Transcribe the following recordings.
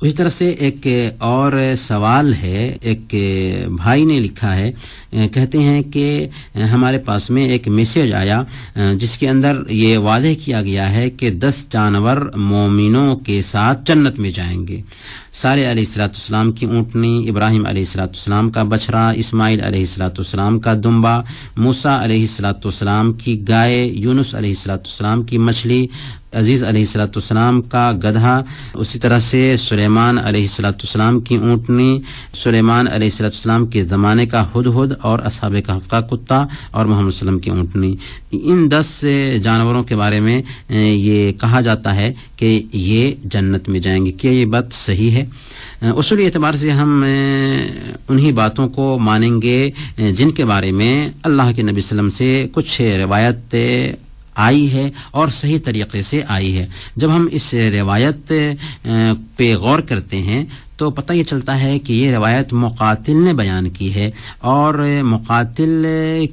اسی طرح سے ایک اور سوال ہے، ایک بھائی نے لکھا ہے، کہتے ہیں کہ ہمارے پاس میں ایک میسج آیا جس کے اندر یہ واضح کیا گیا ہے کہ 10 جانور مومنوں کے ساتھ جنت میں جائیں گے۔ صالح علیہ السلام کی اونٹنی، ابراہیم علیہ السلام کا بچھڑا، اسماعیل علیہ السلام کا دمبا، موسیٰ علیہ السلام کی گائے، یونس علیہ السلام کی مچھلی، عزیز علیہ السلام کا گدھا، اسی طرح سے سلیمان علیہ السلام کی اونٹنی، سلیمان علیہ السلام کے زمانے کا ہدہد اور اصحاب کہف کا کتا، اور محمد صلی اللہ علیہ وسلم کی اونٹنی۔ ان 10 جانوروں کے بارے میں یہ کہا جاتا ہے کہ یہ جنت میں جائیں گے۔ کیا یہ بات صحیح ہے؟ اصولی اعتبار سے ہم انہی باتوں کو مانیں گے جن کے بارے میں اللہ کے نبی صلی اللہ علیہ وسلم سے کچھ روایت آئی ہے اور صحیح طریقے سے آئی ہے۔ جب ہم اس روایت پہ غور کرتے ہیں تو پتہ یہ چلتا ہے کہ یہ روایت مقاتل نے بیان کی ہے، اور مقاتل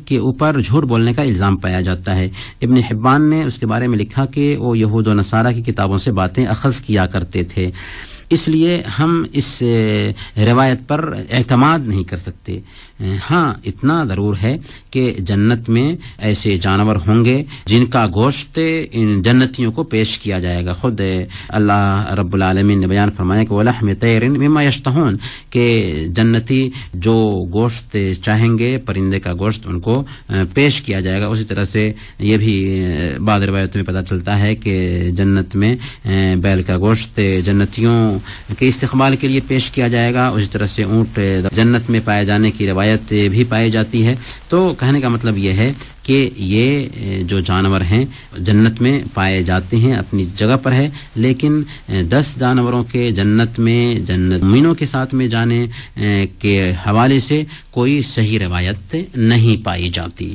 کے اوپر جھوٹ بولنے کا الزام پایا جاتا ہے۔ ابن حبان نے اس کے بارے میں لکھا کہ وہ یہود و نصارہ کی کتابوں سے باتیں اخذ کیا کرتے تھے، اس لیے ہم اس روایت پر اعتماد نہیں کر سکتے۔ ہاں اتنا ضرور ہے کہ جنت میں ایسے جانور ہوں گے جن کا گوشت ان جنتیوں کو پیش کیا جائے گا۔ خود اللہ رب العالمین نے بیان فرمایا کہ وَلَحْمِ طَيْرٍ مِمَّا يَشْتَهُونَ، کہ جنتی جو گوشت چاہیں گے پرندے کا گوشت ان کو پیش کیا جائے گا۔ اسی طرح سے یہ بھی بعض روایتوں میں پتہ چلتا ہے کہ جنت میں بیل کا گوشت جنتیوں کے استقبال کے لیے پیش کیا جائے گا۔ اسی طرح سے اونٹ جنت میں پائے جانے کی روایت بھی پائی جاتی ہے۔ تو کہنے کا مطلب یہ ہے کہ یہ جو جانور ہیں جنت میں پائے جاتے ہیں، اپنی جگہ پر ہے، لیکن 10 جانوروں کے جنت میں جنت مومنوں کے ساتھ میں جانے کے حوالے سے کوئی صحیح روایت نہیں پائی جاتی۔